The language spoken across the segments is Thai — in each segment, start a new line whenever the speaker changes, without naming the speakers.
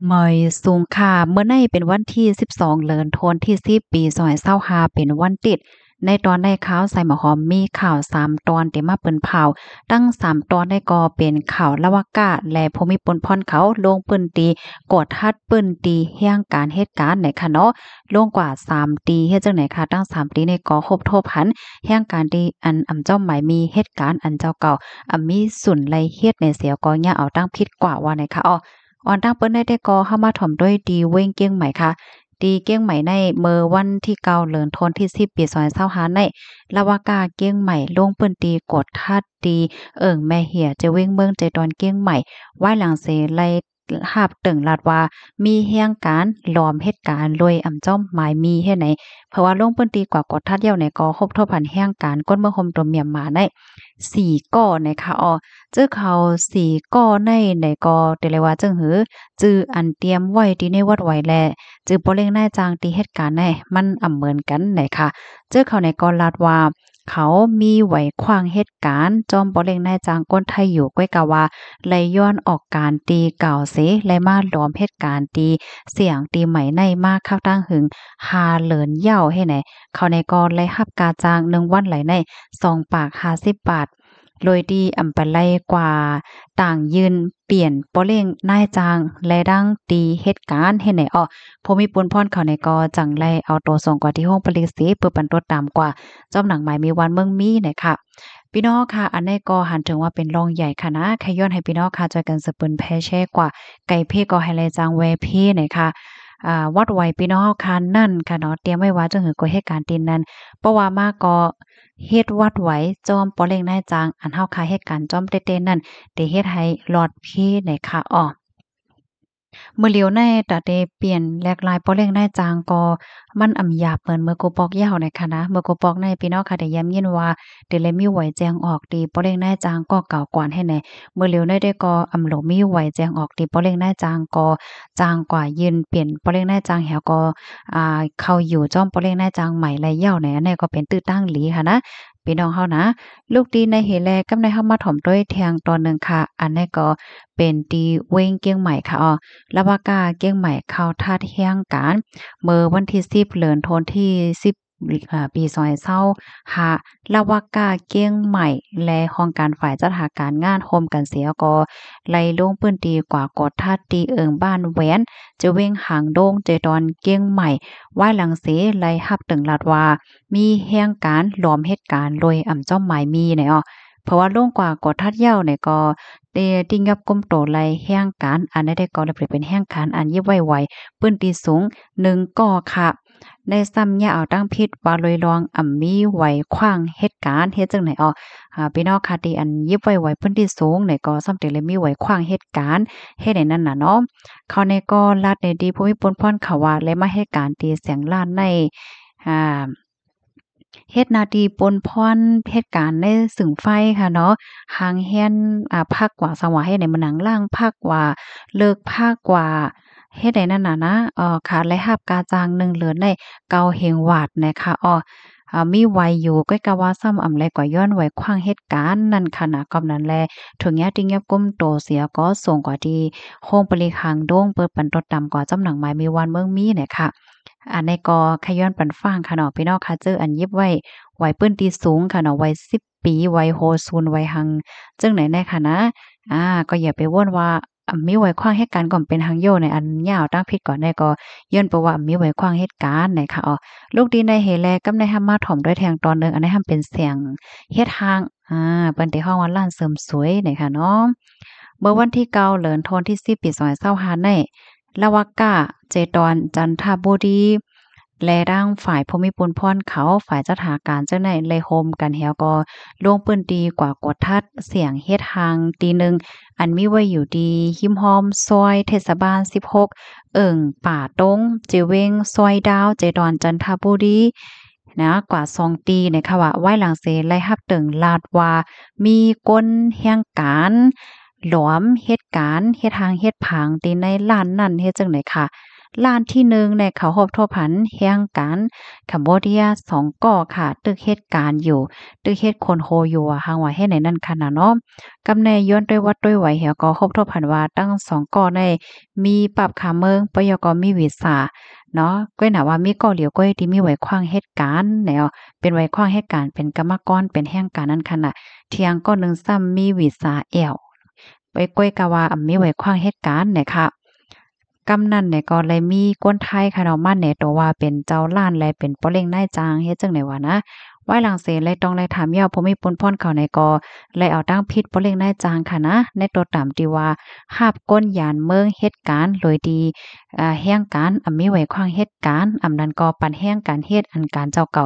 หมอยสูงค่ะเมื่อในเป็นวันที่12เดือนธันวาคมที่10ปี2025เป็นวันติดในตอนได้ข่าวใส่หมอหอมมีข่าว3ตอนที่มาเปิ้นเผาตั้ง3ตอนได้ก็เป็นข่าวละวากาและภูมิพลพรเขาลงปื้นตีกดทัดปื้นตีแห่งการเหตุการณ์ไหนค่ะเนาะลงกว่า3ตีเฮ็ดจังไหนคะตั้ง3ตีในก็ครบทบหันแห่งการที่อันเจ้าหมายมีเหตุการณ์อันเจ้าเก่ามีสุนไลเฮ็ดในเสียก็อย่าเอาตั้งผิดกว่าว่าไหนคะออนตั้งเปิ้นได้ก็เข้ามาถ่อมด้วยดีเว้งเกี้ยงใหม่ค่ะดีเกี้ยงใหม่ในเมื่อวันที่9เดือนธันวาคมที่10ปี2025ในลาวากาเกี้ยงใหม่ลงเปิ้นตีกดทัดตีแม่เหียจะเว้งเมืองใจตอนเกี้ยงใหม่ไว้หลังเสไลหาบตึงลาดว่ามีแห่งการล้อมเหตุการณ์รวยจ้อมหมายมีเฮ็ดไหนเพราะว่าลงเปิ้นตีกว่ากดทัดเย้าในก็ครบถ้วนพันแห่งการก้นเมืองคมตัวเมียมมาใน4ก้อนะคะเจ้าเขา4ก้อในก็แต่เลยว่าจังหือจื้ออันเตรียมไว้ที่ในวัดไว้แลจื้อบ่เร่งนายจ้างที่เหตุการณ์ในมันเหมือนกันไหนค่ะเจ้าเขาในก็ลาดว่าเขามีไหวขวางเหตุการณ์จอมบ่เร่งนายจ้างก้นไทยอยู่ก้อยกะว่าไลย้อนออกการตีเก่าเสและมาล้อมเหตุการณ์ตีเสียงตีใหม่ในมาข้าวตั้งหึงหาเหลินเหย้าให้ไหนเขาในก็ไลรับกาจ้าง1วันไหลใน2ปาก50บาทโดยดีปะไลกว่าต่างยืนเปลี่ยนบ่เร่งนายจ้างและดังตีเหตุการณ์ให้ไหนผู้มีปุนพรเขาในก็จังไลเอาตัวส่งกว่าที่ห้องปริสีเพื่อปันตัวตามกว่าจอมหนังหมายมีวันเมืองมีน่ะค่ะพี่น้องค่ะอันนี้ก็หันถึงว่าเป็นรองใหญ่ค่ะนะแค่ย้อนให้พี่น้องค่ะจอยกันสะเปิ้นแพ่แช่กว่าไก่เพ่ก็ให้แลจางแวเพ่น่ะค่ะวัดไว้พี่น้องค่ะนั่นค่ะเนาะเตรียมไว้ว่าจังหือก็เหตุการณ์ตีนนั้นเพราะว่ามาก็เฮ็ดวัดไว้จอมปอเล็งนายจางอันเฮาคาเหตุการณ์จอมเต้ๆนั่นได้เฮ็ดให้หลอดเพน่ะค่ะมื้อเหลียวในตาได้เปลี่ยนแหลกหลายป้อแรงนายจางก็มันหยาบเหมือนมื้อกูปอกยาวน่ะค่ะนะมื้อกูปอกในพี่น้องค่ะได้ย้ำยินว่าเดเลยมีไหวแจ้งออกดีป้อแรงนายจางก็เก่ากวนให้แหน่มื้อเหลียวในได้ก็หลมีไหวแจ้งออกดีป้อแรงนายจางก็จางกว่ายืนเปลี่ยนป้อแรงนายจางแหวก็เข้าอยู่จ้อมป้อแรงนายจางใหม่และยาวในอันนี้ก็เป็นตื้อตั้งหลีค่ะนะพี่น้องเฮานะลูกดีในเหแลกำในเฮามาถ่อมด้วยแทงตอนหนึ่งค่ะอันนี้ก็เป็นตีเว้งเกียงใหม่ค่ะลาวากาเกียงใหม่เข้าท่าเที่ยงการเมื่อวันที่10เดือนธันวาคมที่10ปี2025ลาวากาเกียงใหม่และห้องการฝ่ายจัดหาการงานโฮมกันเสียก็ไล่ลงพื้นที่กว่ากดท่าตีบ้านแหวนจะเว้งหางโดงเจดอนเกียงใหม่ว่ายหลังเสไล่ฮับตึงลาดว่ามีแห่งการล้อมเหตุการณ์โดยจ้อมหมายมีเนี่ยเพราะว่าลงกว่ากดทัดเหย้าเนี่ยก็ติ้งยับก้มโตไลแห่งการอันได้ก็เลยเป็นแห่งการอันยิบไวๆปื้นตีสูง1ก่อค่ะได้ซ้ำเนี่ยเอาตั้งพิษว่าลอยลองมีไหวขว้างเหตุการณ์เฮ็ดจังไหนพี่น้องค่ะที่อันยิบไวๆพื้นที่สูงเนี่ยก็ซ้ำเตเลยมีไหวขว้างเหตุการณ์เฮ็ดให้นั่นน่ะเนาะเขาในก็ลัดในดีภูมิพลพรเขาว่าและมาเหตุการณ์ตีเสียงล้านในอ่า เฮ็ดหน้าที่ปนพ่อนเหตุการณ์ในสึงไฟค่ะเนาะหางแฮ้นภาคกว่าสังว่าเฮ็ดให้มันหนังล่างภาคกว่าเลิกภาคกว่าเฮ็ดให้นั่นน่ะนะค่ะและรับกาจ้างหนึ่งเหลือในเกาเฮงวาดนะคะมีไว้อยู่ก็กะว่าซ้ำแลกว่าย้อนไว้ขว้างเหตุการณ์นั่นค่ะนะกำนั้นแลถึงแย้ติงยับก้มโตเสียก็ส่งกว่าที่โฮงปริคางโดงเปิดปันตดตำกว่าจำหนังหมายมีวันเมืองมีเนี่ยค่ะ อันในกอขย้อนปันฟังค่ะเนาะพี่น้องค่ะเจออันยิบไว้ไว้ปื้นตีสูงค่ะเนาะไว้10ปีไว้โฮซูนไว้หังจังไหนแน่ค่ะนะก็อย่าไปว่นว่ามีไว้ขว้างเหตุการณ์ก่อนเป็นหังโยในอันยาวตั้งผิดก่อนได้ก็ย้อนเพราะว่ามีไว้ขว้างเหตุการณ์ไหนค่ะลูกดีในเฮแลกำในห้ามมาถ่อมด้วยแทงตอนหนึงอันนี้ห้ามเป็นเสียงเฮ็ดหางเปิ้นที่ฮ้องว่าร้านเสริมสวยไหนค่ะเนาะเมื่อวันที่9เดือนธันวาคมที่10ปี2025ในลาวากาเจดอนจันทบุรี และร่างฝ่ายภูมิพลพรเขาฝ่ายจัดหาการเจ้าในเลยโฮมกันแฮวก็ลงปืนดีกว่ากดทัดเสียงเฮ็ดทางตีหนึ่งอันมีไว้อยู่ดีหิมหอมซอยเทศบาล16ป่าตงเจเวงซอยดาวเจดอนจันทบุรีนะกว่า2ตีนะคะว่าไว้หลังเสไล่ฮับตึงลาดว่ามีก้นแห่งการหลอมเหตุการณ์เฮ็ดทางเฮ็ดผางตีในล้านนั่นเฮ็ดจังได๋ค่ะ ล้านที่1ในเขาฮอบทั่วผันแห่งการคัมโบเดีย2ก่อค่ะตึกเหตุการณ์อยู่ตึกเฮ็ดคนโฮอยู่อะหังว่าเฮ็ดในนั้นค่ะนะเนาะกำแนย้อนด้วยวัดด้วยไหวเหี่ยก็ฮอบทั่วผันว่าตั้ง2ก่อในมีปรับขาเมืองปยกมีวีซ่าเนาะก้อยน่ะว่ามีก่อเหลียวก้อยที่มีไว้ขวางเหตุการณ์แนวเป็นไว้ขวางเหตุการณ์เป็นกรรมกรเป็นแห่งการนั้นคั่นน่ะเที่ยงก็หนึงซ้ำมีวีซ่าแอวไปก้อยกะว่ามีไว้ขวางเหตุการณ์เนี่ยค่ะ กำนันเนี่ยก็เลยมีคนไทยค่ะเนาะมาแหน่ตัวว่าเป็นเจ้าล้านและเป็นป้อเล้งนายจางเฮ็ดจังได๋วะนะไว้หลังเสเลยต้องเลยถามยาวบ่มีปนพ่นเขาในก็เลยเอาตั้งผิดป้อเล้งนายจางค่ะนะในตัวตามที่ว่าหาบก้นยานเมืองเหตุการณ์โดยดีแห่งการมีไว้ขวางเหตุการณ์นั้นก็ปันแห่งการเฮ็ดอันการเจ้าเก่า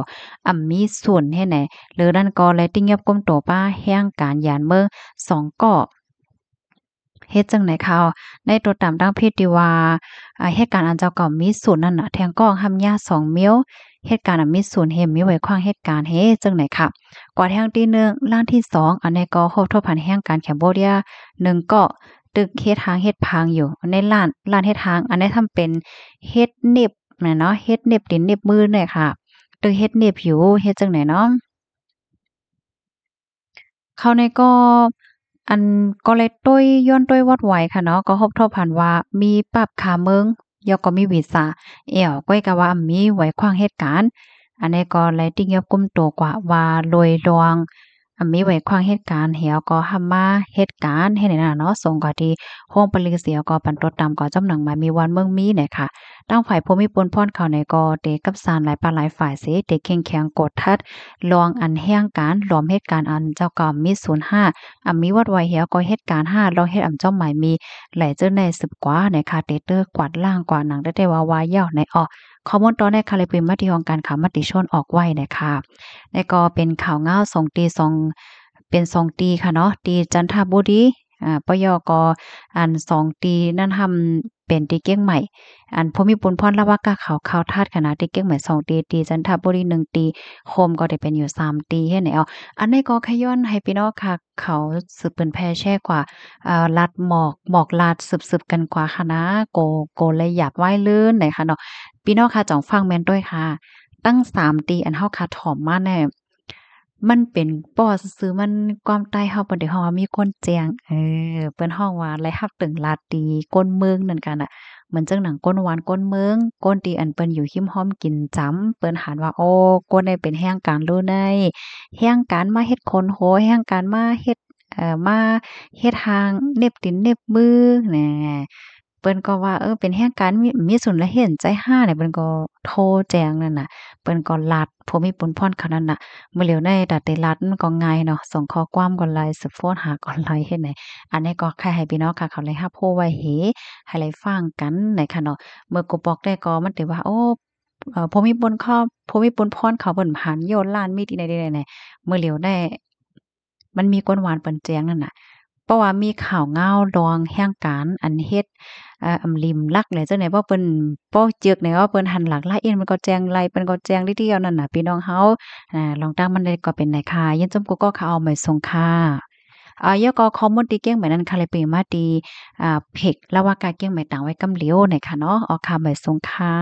มีส่วนเฮ็ดแหน่หรือนั่นก็เลยติงเงียบก้มโตป้าแห่งการยานเมืองสองเกาะ เฮ็ดจั่งใดเขาในตัวตามดังเพศที่ว่าเหตุการณ์อันเจ้าเก่ามีศูนย์นั่นน่ะแทงก้องหำยา2มิ้วเหตุการณ์อันมีศูนย์เฮมมีไว้ขวางเหตุการณ์เฮ็ดจั่งใดค่ะกว่าแห่งที่1ล้านที่2อันนี้ก็ครบถ้วนผันแห่งการแคมโบเดีย1เกาะตึกเฮ็ดทางเฮ็ดพังอยู่ในล้านเฮ็ดทางอันนี้ทำเป็นเฮ็ดเน็บน่ะเนาะเฮ็ดเน็บดินเน็บมือเนี่ยค่ะตึกเฮ็ดเน็บอยู่เฮ็ดจั่งใดเนาะ เขาในก็อันก็เลยต้วยย้อนต้วยวัดไหวค่ะเนาะก็ฮอบทบหันว่ามีปรับขาเมืองยอก็มีวีซ่าแอวก้อยก็ว่ามีไว้ขวางเหตุการณ์อันนี้ก็เลยติ่งยอบกุมโตกว่าว่าโดยรวงมีไว้ขวางเหตุการณ์เหี่ยวก็หำมาเหตุการณ์เฮ็ดให้นั่นน่ะเนาะส่งก็ที่โรงปลิเสียก็ปันตดตามก็จำหนังมามีวันเมืองมีเนี่ยค่ะตั้งฝ่ายภูมิพลพรเขาในก็เตกับสารหลายปานหลายฝ่ายเสเตเข้งแข็งกดทัดลองอันแห่งการล้อมเหตุการณ์อันเจ้าก็มี05มีวัดไว้เหี่ยวก็เหตุการณ์5ลองเฮ็ดจ้อมหมายมีหลายเจ้าใน10กว่าในค่ะเตเตอร์กวาดล่างกว่าหนังได้ว่าวายยาวในออข้อมูลตอนในคาลิปริมมติของการข่าวมติชนออกไว้นะคะในก็เป็นข่าวเงา2ตี2เป็น2ตีค่ะเนาะตีจันทบุรีปยกอัน2ตีนั่นทำเป็นตีเก้งใหม่อันภูมิพลพรละว่ากะเขาทาดคณะตีเก้งใหม่2ตีตีจันทบุรี1ตีโคมก็ได้เป็นอยู่3ตีเฮ็ดแนวอันนี้ก็ขย้อนให้พี่น้องค่ะเขาสืบเปิ้นแพร่แชร์กว่าลัดหมอกลาดสืบๆกันกว่าค่ะนะโกเลยอยากไหว้ลื่นไหนค่ะเนาะพี่น้องค่ะจ่องฟังแม่นด้วยค่ะตั้ง3ตีอันเฮาค่ะถ่อมมาแน่มันเป็นป้อซื่อๆมันความใต้เฮาเปิ้นได้ฮ้องว่ามีคนแจ้งเปิ้นฮ้องว่าไล่ฮับตึงลาดตีก้นเมืองนั่นกันน่ะเหมือนจังหนังก้นหวานก้นเมืองก้นที่อันเปิ้นอยู่หิมห้อมกินจ้ำเปิ้นหานว่าโอ้ก้นได้เป็นแห่งการรู้ในแห่งการมาเฮ็ดคนโหแห่งการมาเฮ็ดมาเฮ็ดทางเหน็บตีนเหน็บมือแหน่เปิ้นก็ว่าเป็นแห่งการมีส่วนละเห็นใจห้าเนี่ยเปิ้นก็โทรแจ้งนั่นน่ะเปิ้นก็ลัดภูมิพลพรเขานั่นน่ะ เมื่อเหลียวในดัดเตลัดมันก็ง่ายเนาะส่งข้อความก่อนไลน์สืบโฟนหาก่อนไลน์เฮ็ดไหนอันนี้ก็ใครให้พี่น้องค่ะเขาเลยรับรู้ไว้ให้ได้ฟังกันในค่ะเนาะเมื่อกูบอกได้ก็มันถือว่าโอ้ภูมิพลพรเขาเปิ้นหันโยนล้านมีที่ใดๆๆเมื่อเหลียวได้มันมีก้นหวานเปิ้นแจ้งนั่นน่ะเพราะว่ามีข่าวเงาดองแห่งการอันเฮ็ดอำลิมลักแหละจังได๋บ่เปิ้นป้อจึกเนี่ยว่าเปิ้นหันหลักลายเอ็นมันก็แจ้งไลเปิ้นก็แจ้งทีเดียวนั่นน่ะพี่น้องเฮาลองตั้งมันได้ก็เป็นไหนค่ะยินจมกูก็เขาเอามาส่งค่ะยอก็คอมมอนตีเก้งเหมือนนั้นค่ะเลยเปมาตีเพกละว่ากาเก้งไหมต่างไว้กำเหลียวไหนค่ะเนาะเอาค่ะมาส่งค่ะ